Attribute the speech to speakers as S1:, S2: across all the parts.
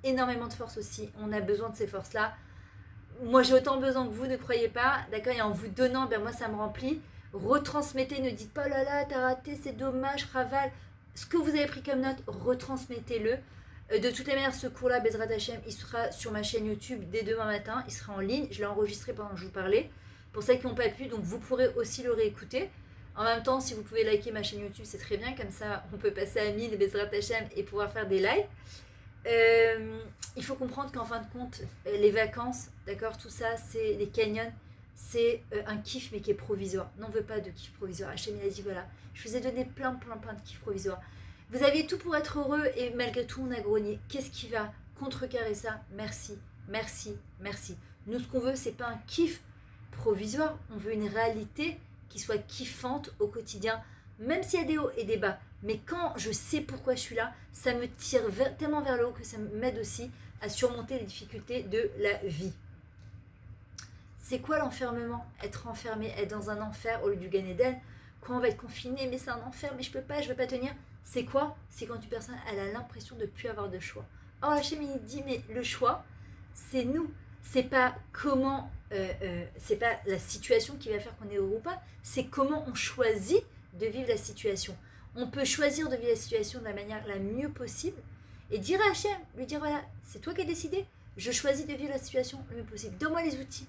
S1: énormément de force aussi. On a besoin de ces forces-là. Moi, j'ai autant besoin que vous, ne croyez pas. D'accord. Et en vous donnant, ben moi, ça me remplit. Retransmettez, ne dites pas, oh là là, t'as raté, c'est dommage, Raval. Ce que vous avez pris comme note, retransmettez-le. De toutes les manières, ce cours-là, Bezrat Hashem, il sera sur ma chaîne YouTube dès demain matin. Il sera en ligne. Je l'ai enregistré pendant que je vous parlais. Pour celles qui n'ont pas pu, donc vous pourrez aussi le réécouter. En même temps, si vous pouvez liker ma chaîne YouTube, c'est très bien. Comme ça, on peut passer à 1000 Bezrat Hashem et pouvoir faire des lives. Il faut comprendre qu'en fin de compte, les vacances, d'accord, tout ça, c'est les canyons, c'est un kiff mais qui est provisoire. Non, on veut pas de kiff provisoire. Hachem il a dit voilà, je vous ai donné plein de kiff provisoires. Vous aviez tout pour être heureux et malgré tout on a grogné. Qu'est-ce qui va contrecarrer ça? Merci, merci, merci. Nous ce qu'on veut c'est pas un kiff provisoire, on veut une réalité qui soit kiffante au quotidien, même s'il y a des hauts et des bas. Mais quand je sais pourquoi je suis là, ça me tire tellement vers le haut que ça m'aide aussi à surmonter les difficultés de la vie. C'est quoi l'enfermement? Être enfermé, être dans un enfer au lieu du Gan Eden. Quand on va être confiné, mais c'est un enfer, mais je peux pas, je veux pas tenir. C'est quoi? C'est quand une personne elle a l'impression de ne plus avoir de choix. Or Hachem il dit mais le choix, c'est nous. C'est pas comment, c'est pas la situation qui va faire qu'on est heureux ou pas. C'est comment on choisit de vivre la situation. On peut choisir de vivre la situation de la manière la mieux possible et dire à Hachem, lui dire voilà, c'est toi qui as décidé, je choisis de vivre la situation le mieux possible. Donne-moi les outils,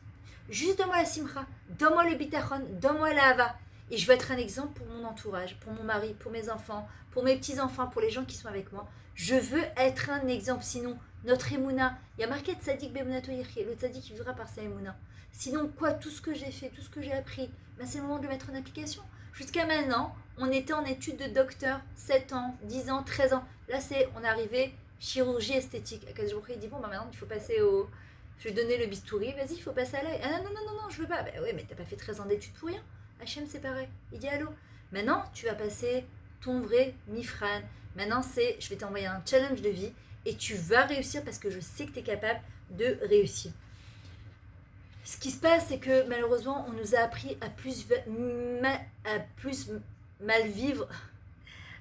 S1: juste donne-moi la simcha, donne-moi le bitachon, donne-moi la hava. Et je veux être un exemple pour mon entourage, pour mon mari, pour mes enfants, pour mes petits-enfants, pour les gens qui sont avec moi. Je veux être un exemple, sinon notre émouna, il y a marqué Tzadik Bemunato Yirche, le Tzadik vivra par sa émouna. Sinon quoi, tout ce que j'ai fait, tout ce que j'ai appris, ben c'est le moment de le mettre en application. Jusqu'à maintenant, on était en études de docteur, 7 ans, 10 ans, 13 ans. Là, on est arrivé chirurgie esthétique. Akadjboukri, il dit bon, bah maintenant, il faut passer au... Je vais donner le bistouri, vas-y, il faut passer à l'œil. Ah non, je veux pas. Bah ouais, mais t'as pas fait 13 ans d'études pour rien. Hachem, c'est pareil. Il dit allô. Maintenant, tu vas passer ton vrai Mifran. Maintenant, je vais t'envoyer un challenge de vie et tu vas réussir parce que je sais que tu es capable de réussir. Ce qui se passe, c'est que malheureusement, on nous a appris à plus mal vivre,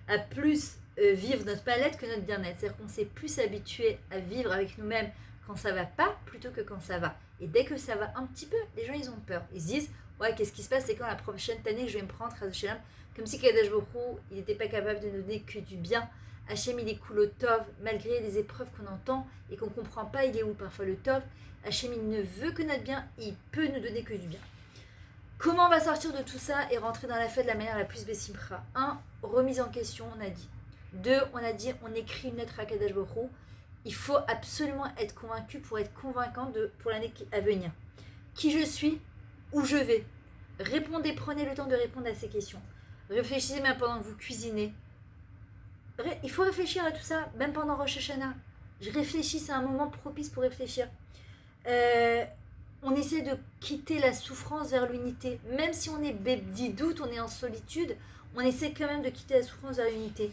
S1: à plus vivre notre palette que notre bien-être. C'est-à-dire qu'on s'est plus habitué à vivre avec nous-mêmes quand ça va pas plutôt que quand ça va. Et dès que ça va un petit peu, les gens ils ont peur. Ils se disent ouais, qu'est-ce qui se passe? C'est quand la prochaine année je vais me prendre Hashem, comme si Kadosh Baruch Hu, il n'était pas capable de nous donner que du bien. Hachem il est cool au Tov, malgré les épreuves qu'on entend et qu'on comprend pas, il est où parfois le Tov. Hachem il ne veut que notre bien, il peut nous donner que du bien. Comment on va sortir de tout ça et rentrer dans la fête de la manière la plus bessimcha? 1. Remise en question, on a dit. 2. On a dit, on écrit une lettre à Kadosh Baruch Hu. Il faut absolument être convaincu pour être convaincant pour l'année à venir. Qui je suis? Où je vais? Répondez, prenez le temps de répondre à ces questions. Réfléchissez même pendant que vous cuisinez. Il faut réfléchir à tout ça, même pendant Rosh Hashanah. Je réfléchis, c'est un moment propice pour réfléchir. On essaie de quitter la souffrance vers l'unité. Même si on est bébdi doute, on est en solitude, on essaie quand même de quitter la souffrance vers l'unité.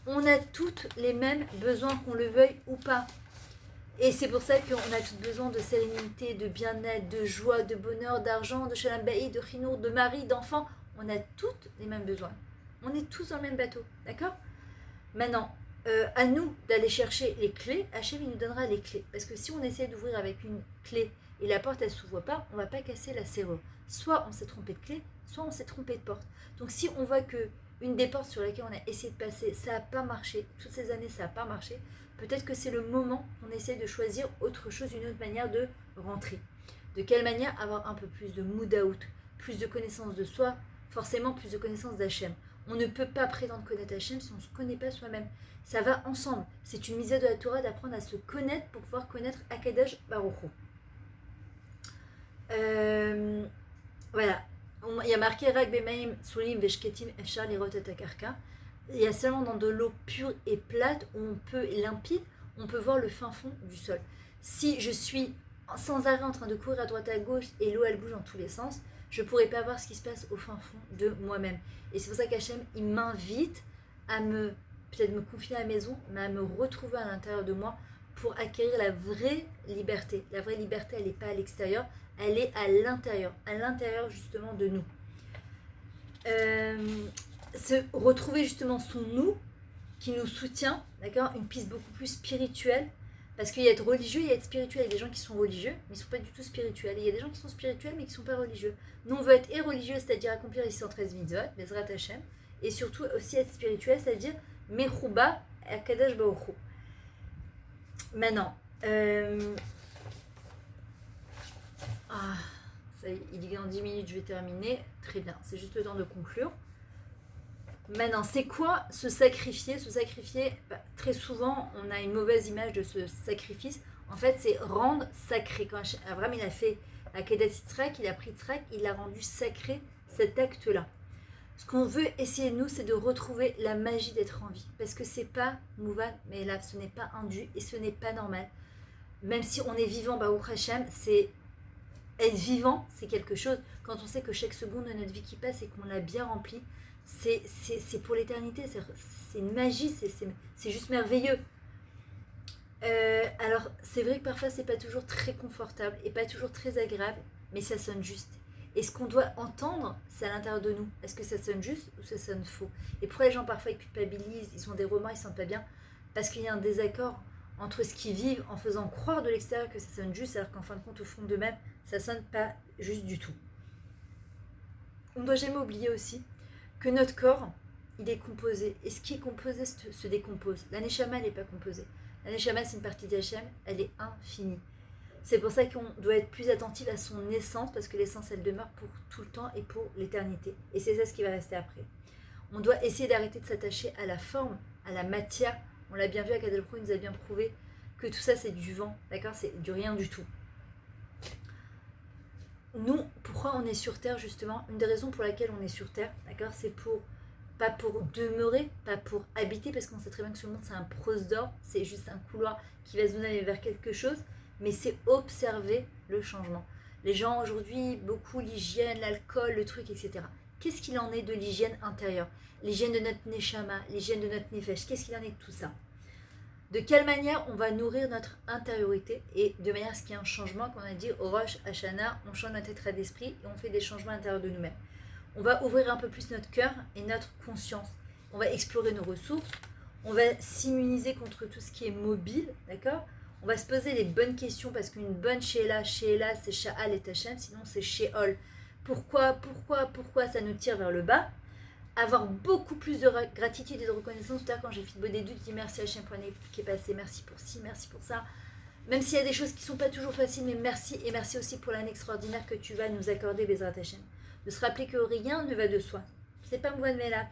S1: On a toutes les mêmes besoins, qu'on le veuille ou pas. Et c'est pour ça qu'on a tous besoin de sérénité, de bien-être, de joie, de bonheur, d'argent, de shalom bayit, de chinour, de mari, d'enfants. On a toutes les mêmes besoins. On est tous dans le même bateau, d'accord? Maintenant, à nous d'aller chercher les clés. Hachem, il nous donnera les clés. Parce que si on essaie d'ouvrir avec une clé et la porte, elle ne s'ouvre pas, on ne va pas casser la serrure. Soit on s'est trompé de clé, soit on s'est trompé de porte. Donc si on voit que une des portes sur laquelle on a essayé de passer, ça n'a pas marché, toutes ces années, ça n'a pas marché, peut-être que c'est le moment où on essaie de choisir autre chose, une autre manière de rentrer. De quelle manière? Avoir un peu plus de mood out, plus de connaissance de soi, forcément plus de connaissance d'Hachem. On ne peut pas prétendre connaître Hachem si on ne se connaît pas soi-même. Ça va ensemble. C'est une misère de la Torah d'apprendre à se connaître pour pouvoir connaître Akadosh Baruch Hu. Voilà. Il y a marqué Rak Bemaim Sulim Veshketim Efshar Lirot et Akarka. Il y a seulement dans de l'eau pure et plate, et limpide, on peut voir le fin fond du sol. Si je suis sans arrêt en train de courir à droite à gauche et l'eau elle bouge dans tous les sens, je ne pourrais pas voir ce qui se passe au fin fond de moi-même. Et c'est pour ça qu'Hachem, il m'invite à peut-être me confier à la maison, mais à me retrouver à l'intérieur de moi pour acquérir la vraie liberté. La vraie liberté, elle n'est pas à l'extérieur, elle est à l'intérieur justement de nous. Se retrouver justement son nous, qui nous soutient, d'accord, une piste beaucoup plus spirituelle, Parce qu'il y a être religieux, il y a être spirituel. Il y a des gens qui sont religieux, mais ils ne sont pas du tout spirituels. Et il y a des gens qui sont spirituels, mais qui ne sont pas religieux. Nous, on veut être et religieux, c'est-à-dire accomplir les 613 mitzvot, Bezrat Hashem, et surtout aussi être spirituel, c'est-à-dire Mechouba Akadash Baruch Hu. Maintenant, ça y est, il est en 10 minutes, je vais terminer. Très bien, c'est juste le temps de conclure. Maintenant, c'est quoi se sacrifier? Se sacrifier, très souvent, on a une mauvaise image de ce sacrifice. En fait, c'est rendre sacré. Quand Abraham, il a fait Akedat Yitzhak, il a pris Yitzhak, il a rendu sacré cet acte-là. Ce qu'on veut essayer, nous, c'est de retrouver la magie d'être en vie. Parce que c'est pas mouvan, mais là, ce n'est pas indu et ce n'est pas normal. Même si on est vivant, Baruch Hashem, c'est être vivant, c'est quelque chose. Quand on sait que chaque seconde de notre vie qui passe et qu'on l'a bien remplie, c'est pour l'éternité, c'est une magie, c'est juste merveilleux. Alors, c'est vrai que parfois, c'est pas toujours très confortable et pas toujours très agréable, mais ça sonne juste. Et ce qu'on doit entendre, c'est à l'intérieur de nous. Est-ce que ça sonne juste ou ça sonne faux? Et pourquoi les gens parfois ils culpabilisent, ils ont des remords, ils ne se sentent pas bien? Parce qu'il y a un désaccord entre ce qu'ils vivent en faisant croire de l'extérieur que ça sonne juste, alors qu'en fin de compte, au fond d'eux-mêmes, ça sonne pas juste du tout. On ne doit jamais oublier aussi que notre corps, il est composé. Et ce qui est composé se décompose. La Neshama, elle n'est pas composée. La Neshama, c'est une partie d'Hachem, elle est infinie. C'est pour ça qu'on doit être plus attentif à son essence, parce que l'essence, elle demeure pour tout le temps et pour l'éternité. Et c'est ça ce qui va rester après. On doit essayer d'arrêter de s'attacher à la forme, à la matière. On l'a bien vu, Akadosh Baruch Hu nous a bien prouvé que tout ça, c'est du vent, d'accord? C'est du rien du tout. Nous, pourquoi on est sur Terre, justement? Une des raisons pour laquelle on est sur Terre, d'accord? C'est pas pour demeurer, pas pour habiter, parce qu'on sait très bien que ce monde, c'est un prosdor, c'est juste un couloir qui va se donner vers quelque chose, mais c'est observer le changement. Les gens aujourd'hui, beaucoup l'hygiène, l'alcool, le truc, etc. Qu'est-ce qu'il en est de l'hygiène intérieure? L'hygiène de notre neshama, l'hygiène de notre nefesh, qu'est-ce qu'il en est de tout ça? De quelle manière on va nourrir notre intériorité et de manière à ce qu'il y ait un changement, qu'on a dit au Rosh Hashanah, on change notre état d'esprit et on fait des changements intérieurs de nous-mêmes. On va ouvrir un peu plus notre cœur et notre conscience. On va explorer nos ressources, on va s'immuniser contre tout ce qui est mobile, d'accord? On va se poser les bonnes questions parce qu'une bonne Sheila, c'est Sha'al et Tachem, sinon c'est Sheol. Pourquoi ça nous tire vers le bas? Avoir beaucoup plus de gratitude et de reconnaissance. Tout à l'heure, quand j'ai fait des doutes, je dis merci Hachem pour l'année qui est passée, merci pour ci, merci pour ça. Même s'il y a des choses qui ne sont pas toujours faciles, mais merci, et merci aussi pour l'année extraordinaire que tu vas nous accorder, Bezrat Hachem. De se rappeler que rien ne va de soi. C'est pas moi de là.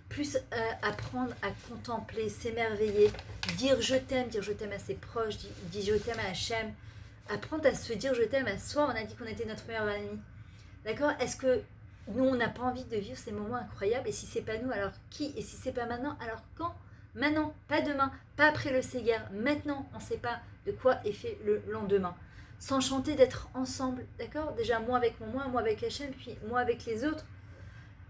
S1: Plus apprendre à contempler, s'émerveiller, dire je t'aime à ses proches, dire je t'aime à Hachem. Apprendre à se dire je t'aime à soi. On a dit qu'on était notre meilleur ami. D'accord? Est-ce que nous, on n'a pas envie de vivre ces moments incroyables? Et si c'est pas nous, alors qui? Et si c'est pas maintenant, alors quand? Maintenant, pas demain, pas après le Seigneur. Maintenant, on ne sait pas de quoi est fait le lendemain. S'enchanter d'être ensemble, d'accord? Déjà, moi avec moi avec Hachem, puis moi avec les autres.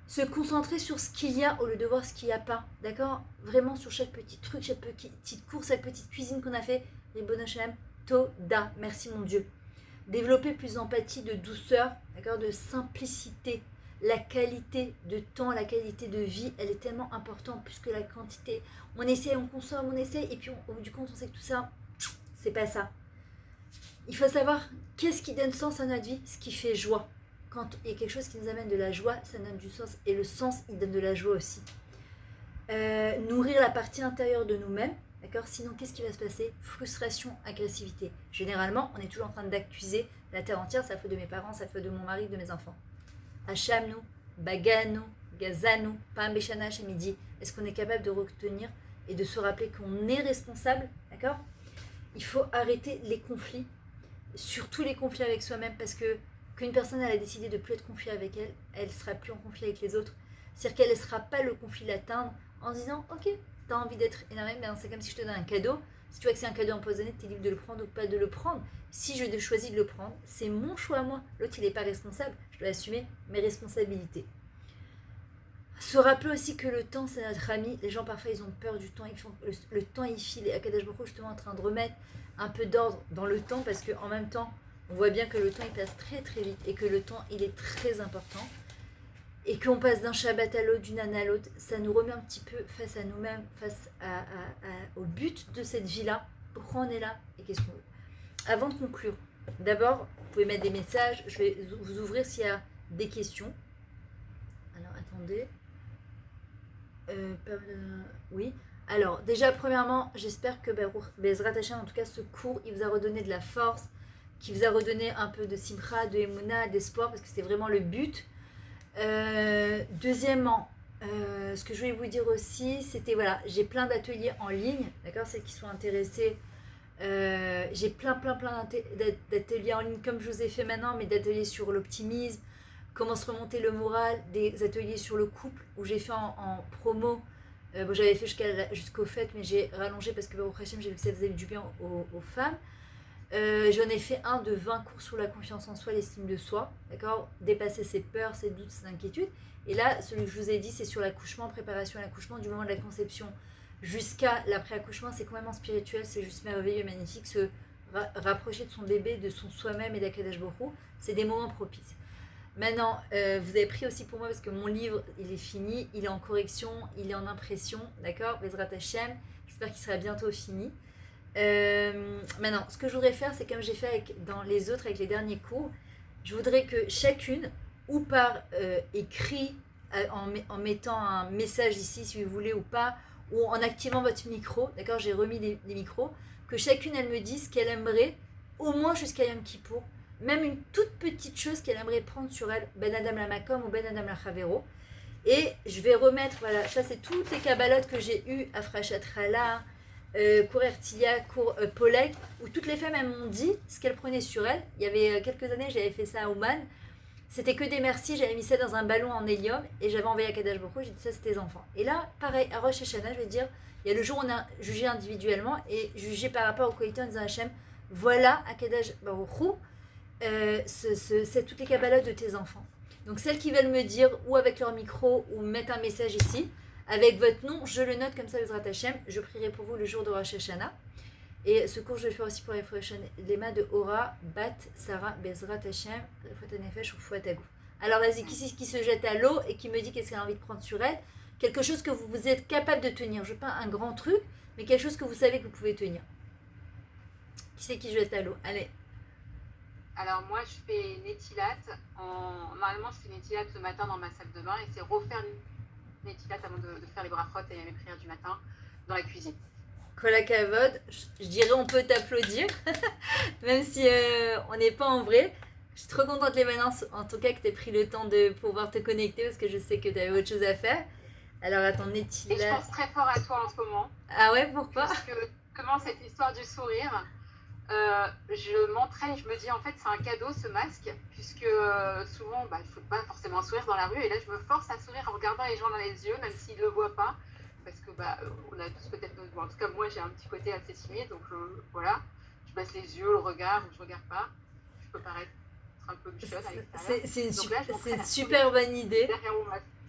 S1: Se concentrer sur ce qu'il y a au lieu de voir ce qu'il n'y a pas, d'accord? Vraiment sur chaque petit truc, chaque petite course, chaque petite cuisine qu'on a fait. Ribon Hachem, Toda, merci mon Dieu. Développer plus d'empathie, de douceur, d'accord? De simplicité. La qualité de temps, la qualité de vie, elle est tellement importante plus que la quantité. On essaie, on consomme, on essaie, et puis au bout du compte, on sait que tout ça, c'est pas ça. Il faut savoir qu'est-ce qui donne sens à notre vie, ce qui fait joie. Quand il y a quelque chose qui nous amène de la joie, ça donne du sens, et le sens, il donne de la joie aussi. Nourrir la partie intérieure de nous-mêmes, d'accord? Sinon, qu'est-ce qui va se passer? Frustration, agressivité. Généralement, on est toujours en train d'accuser la terre entière, c'est la faute de mes parents, c'est la faute de mon mari, de mes enfants. Hachamnu, Baganu, Gazanu, Pambeshana, Hachamidi. Est-ce qu'on est capable de retenir et de se rappeler qu'on est responsable, d'accord? Il faut arrêter les conflits, surtout les conflits avec soi-même, parce que qu'une personne elle a décidé de ne plus être conflit avec elle, elle ne sera plus en conflit avec les autres. C'est-à-dire qu'elle ne laissera pas le conflit l'atteindre en se disant ok, tu as envie d'être énervé, mais c'est comme si je te donne un cadeau. Si tu vois que c'est un cadeau empoisonné, tu es libre de le prendre ou pas de le prendre. Si je choisis de le prendre, c'est mon choix à moi. L'autre, il n'est pas responsable. Je dois assumer mes responsabilités. Se rappeler aussi que le temps, c'est notre ami. Les gens, parfois, ils ont peur du temps. Le temps, il file. Et Akadosh Baruch Hu, justement, en train de remettre un peu d'ordre dans le temps parce qu'en même temps, on voit bien que le temps, il passe très, très vite et que le temps, il est très important. Et qu'on passe d'un Shabbat à l'autre, d'une année à l'autre, ça nous remet un petit peu face à nous-mêmes, face au but de cette vie-là, pourquoi on est là et qu'est-ce qu'on veut. Avant de conclure, d'abord, vous pouvez mettre des messages. Je vais vous ouvrir s'il y a des questions. Alors, attendez. Oui. Alors, déjà, premièrement, j'espère que Bezrat Hashem, en tout cas, ce cours, il vous a redonné de la force, qui vous a redonné un peu de simcha, de emuna, d'espoir, parce que c'était vraiment le but. Deuxièmement, ce que je voulais vous dire aussi, c'était, voilà, j'ai plein d'ateliers en ligne, d'accord, celles qui sont intéressées. J'ai plein d'ateliers en ligne, comme je vous ai fait maintenant, mais d'ateliers sur l'optimisme, comment se remonter le moral, des ateliers sur le couple, où j'ai fait en promo. Bon, j'avais fait jusqu'aux fêtes, mais j'ai rallongé parce que au Hachem, j'ai vu que ça faisait du bien aux femmes. J'en ai fait un de 20 cours sur la confiance en soi, l'estime de soi, d'accord, dépasser ses peurs, ses doutes, ses inquiétudes. Et là, celui que je vous ai dit, c'est sur l'accouchement, préparation à l'accouchement, du moment de la conception jusqu'à l'après-accouchement. C'est complètement spirituel, c'est juste merveilleux, magnifique. Se rapprocher de son bébé, de son soi-même et d'Akadosh Baruch Hu, c'est des moments propices. Maintenant, vous avez pris aussi pour moi, parce que mon livre, il est fini, il est en correction, il est en impression, d'accord, Bezrat Hashem, j'espère qu'il sera bientôt fini. Maintenant, ce que je voudrais faire, c'est comme j'ai fait dans les autres, avec les derniers cours, je voudrais que chacune, ou par écrit, en mettant un message ici, si vous voulez, ou pas, ou en activant votre micro, d'accord, j'ai remis des micros, que chacune, elle me dise ce qu'elle aimerait, au moins jusqu'à Yom Kippour, même une toute petite chose qu'elle aimerait prendre sur elle, Ben Adam la Makom ou Ben Adam la Chavero. Et je vais remettre, voilà, ça c'est toutes les kabbalot que j'ai eues à Frachatrala, cours Ertia, cours Polek, où toutes les femmes elles m'ont dit ce qu'elles prenaient sur elles. Il y avait quelques années, j'avais fait ça à Oman. C'était que des merci, j'avais mis ça dans un ballon en hélium et j'avais envoyé à Kadash Baruch Hu, j'ai dit ça c'était tes enfants. Et là, pareil, à Rosh Hashanah, je vais dire, il y a le jour où on a jugé individuellement et jugé par rapport au qualité en disant Hachem, voilà à Kadash Baruch Hu, c'est toutes les kabbalot de tes enfants. Donc celles qui veulent me dire ou avec leur micro ou mettre un message ici, avec votre nom, je le note comme ça, Bezrat Hashem, je prierai pour vous le jour de Rosh Hashanah. Et ce cours, je vais le faire aussi pour les mains de Ora, Bat, Sarah, Bezrat Hashem, Fouet Nefesh ou Fouet Agou. Alors vas-y, qui se jette à l'eau et qui me dit qu'est-ce qu'elle a envie de prendre sur elle, quelque chose que vous êtes capable de tenir. Je ne veux pas un grand truc, mais quelque chose que vous savez que vous pouvez tenir. Qui c'est qui jette à l'eau? Allez.
S2: Alors moi, je fais Netilat. Normalement, je fais Netilat le matin dans ma salle de bain et c'est refaire Netilat avant de faire les brachot et mes prières du matin dans la cuisine.
S1: Kolakavod, je dirais on peut t'applaudir, même si on n'est pas en vrai. Je suis trop contente les maintenant, en tout cas que tu aies pris le temps de pouvoir te connecter parce que je sais que tu avais autre chose à faire. Alors attends, Netilat.
S2: Et je pense très fort à toi en ce moment.
S1: Ah ouais, pourquoi?
S2: Parce que comment cette histoire du sourire, je m'entraîne, je me dis en fait c'est un cadeau ce masque, puisque souvent il ne faut pas forcément sourire dans la rue, et là je me force à sourire en regardant les gens dans les yeux, même s'ils ne le voient pas, parce que on a tous peut-être nos... en tout cas moi j'ai un petit côté assez timide, donc voilà, je baisse les yeux, le regard, je ne regarde pas, je peux paraître un peu bichonne à l'extérieur.
S1: C'est une super bonne idée.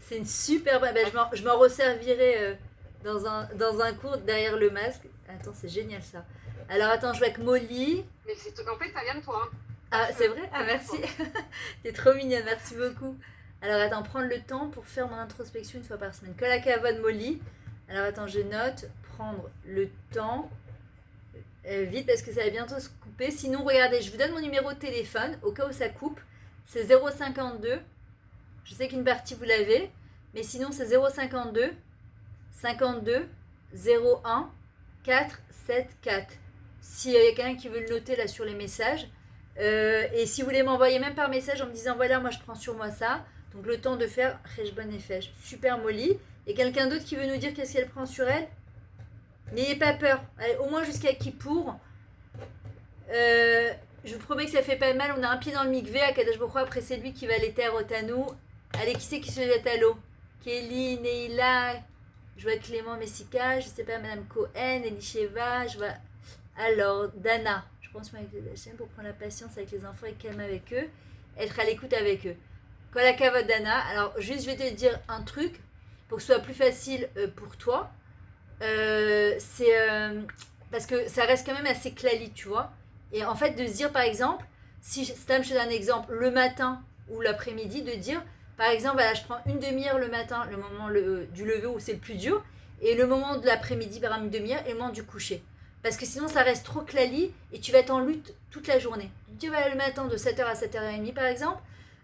S1: C'est une super bonne... je m'en resservirai dans un cours derrière le masque. Attends, c'est génial ça. Alors attends, je vois que Molly.
S2: Mais en fait, ça vient de toi.
S1: Ah, c'est vrai? Ah, merci. T'es trop mignonne, merci beaucoup. Alors attends, prendre le temps pour faire mon introspection une fois par semaine. Kolakavod Molly. Alors attends, je note, prendre le temps. Vite parce que ça va bientôt se couper. Sinon, regardez, je vous donne mon numéro de téléphone au cas où ça coupe. C'est 052. Je sais qu'une partie vous l'avez. Mais sinon, c'est 052 52 01 474. S'il y a quelqu'un qui veut le noter là sur les messages. Et si vous voulez m'envoyer même par message en me disant voilà, moi je prends sur moi ça. Donc le temps de faire Cheshbon Nefesh. Super Molly. Et quelqu'un d'autre qui veut nous dire qu'est-ce qu'elle prend sur elle? N'ayez pas peur. Allez, au moins jusqu'à Kippour. Je vous promets que ça fait pas mal. On a un pied dans le mikvé à Kadash Baruch Hu. Après c'est lui qui va aller terre au Tanou. Allez, qui c'est qui se jette à l'eau? Kelly, Neila, je vois Clément Messika, je sais pas, Madame Cohen, Elisheva, je vois... Alors, Dana, je pense avec la chaîne pour prendre la patience avec les enfants et calme avec eux, être à l'écoute avec eux. Kolakavod Dana, alors juste je vais te dire un truc, pour que ce soit plus facile pour toi, c'est... parce que ça reste quand même assez clali, tu vois. Et en fait, de se dire par exemple, si Stam, je te donne un exemple, le matin ou l'après-midi, de dire... Par exemple, voilà, je prends une demi-heure le matin, le moment du lever où c'est le plus dur, et le moment de l'après-midi, par exemple, une demi-heure, et le moment du coucher. Parce que sinon, ça reste trop clali et tu vas être en lutte toute la journée. Tu vas le matin de 7h à 7h30 par exemple,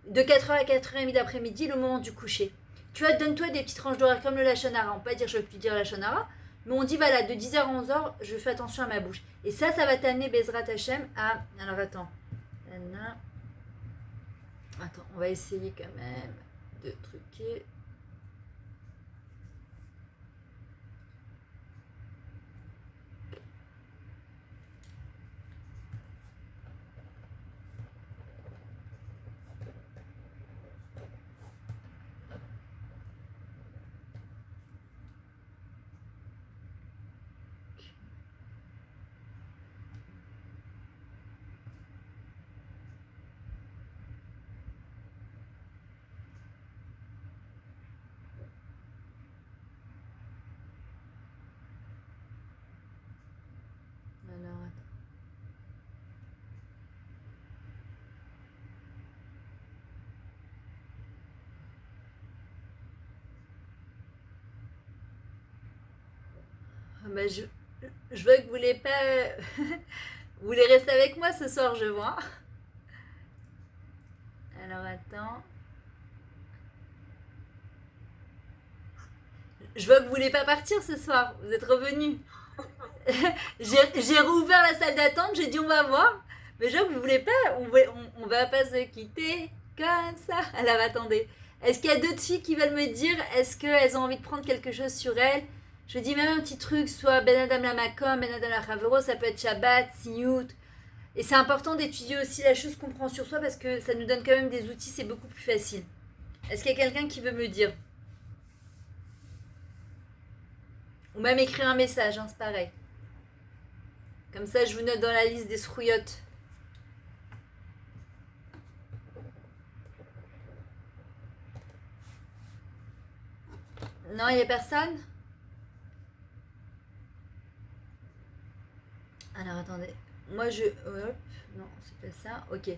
S1: de 4h à 4h30 d'après-midi, le moment du coucher. Tu vois, donne-toi des petites tranches d'horaire comme le Lachon Hara. On peut pas dire je veux plus dire Lachon Hara, mais on dit voilà, de 10h à 11h, je fais attention à ma bouche. Et ça va t'amener Bezrat Hashem à... Alors attends. Attends, on va essayer quand même de truquer. Alors, attends. Bah, je vois que vous voulez pas... vous voulez rester avec moi ce soir, je vois. Alors, attends. Je vois que vous voulez pas partir ce soir. Vous êtes revenus. J'ai rouvert la salle d'attente, j'ai dit on va voir. Mais je vois que vous voulez pas. On va pas se quitter comme ça. Alors, attendez. Est-ce qu'il y a d'autres filles qui veulent me dire, est-ce qu'elles ont envie de prendre quelque chose sur elles? Je dis même un petit truc, soit Ben Adam la Makom, Ben Adam la Chavero, ça peut être Shabbat, Siout. Et c'est important d'étudier aussi la chose qu'on prend sur soi parce que ça nous donne quand même des outils, c'est beaucoup plus facile. Est-ce qu'il y a quelqu'un qui veut me dire? Ou même écrire un message, hein, c'est pareil. Comme ça, je vous note dans la liste des srouillottes. Non, il n'y a personne? Alors, attendez. Moi, hop, non, c'est pas ça. Ok.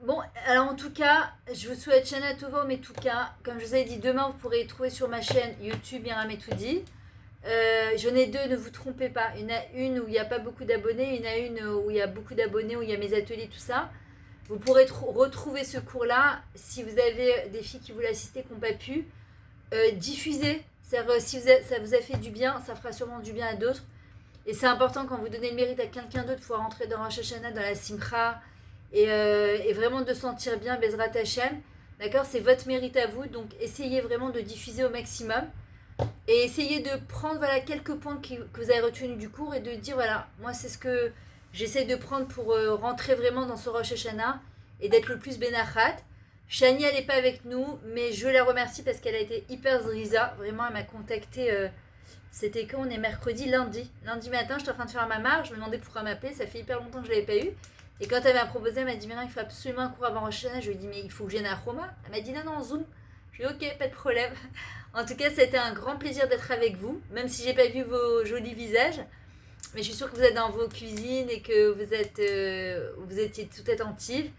S1: Bon, alors en tout cas, je vous souhaite Shana Tova, mais en tout cas, comme je vous avais dit, demain, vous pourrez trouver sur ma chaîne YouTube Myriam Etoudi. J'en ai deux, ne vous trompez pas. Il y en a une où il n'y a pas beaucoup d'abonnés, il y en a une où il y a beaucoup d'abonnés, où il y a mes ateliers, tout ça. Vous pourrez retrouver ce cours-là si vous avez des filles qui voulaient assister, qui n'ont pas pu. Diffusez. Si ça vous a fait du bien, ça fera sûrement du bien à d'autres. Et c'est important quand vous donnez le mérite à quelqu'un d'autre de pouvoir rentrer dans Rosh Hashanah, dans la Simcha, et vraiment de sentir bien Bezrat Hashem. D'accord? C'est votre mérite à vous, donc essayez vraiment de diffuser au maximum. Et essayez de prendre quelques points que vous avez retenus du cours et de dire voilà, moi c'est ce que j'essaie de prendre pour rentrer vraiment dans ce Rosh Hashanah et d'être le plus benachat. Shani, elle n'est pas avec nous, mais je la remercie parce qu'elle a été hyper zriza. Vraiment, elle m'a contacté. C'était quand? On est mercredi, lundi. Lundi matin, j'étais en train de faire ma marche. Je me demandais pourquoi m'appeler. Ça fait hyper longtemps que je ne l'avais pas eu. Et quand elle m'a proposé, elle m'a dit maintenant, il faut absolument un cours avant Rosh Hashanah. Je lui ai dit mais il faut que je vienne à Roma. Elle m'a dit non, non, Zoom. Je lui ai dit ok, pas de problème. En tout cas, c'était un grand plaisir d'être avec vous, même si j'ai pas vu vos jolis visages. Mais je suis sûre que vous êtes dans vos cuisines et que vous étiez tout attentives.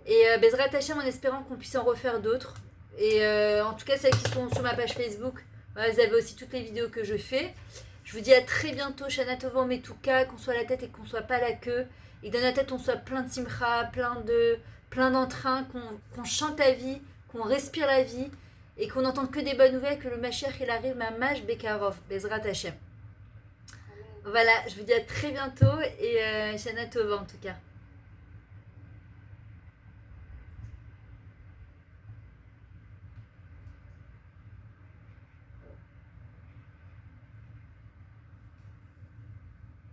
S1: Et Bezrat Hashem en espérant qu'on puisse en refaire d'autres. Et en tout cas, celles qui sont sur ma page Facebook, vous avez aussi toutes les vidéos que je fais. Je vous dis à très bientôt, Shana Tova Metuka, qu'on soit à la tête et qu'on soit pas à la queue. Et dans la tête, on soit plein de simcha, plein d'entrain, qu'on chante la vie, qu'on respire la vie et qu'on n'entende que des bonnes nouvelles, que le Mashiach il arrive, Mamash Bekarov, Bezrat Hashem. Voilà, je vous dis à très bientôt et Shana Tova en tout cas.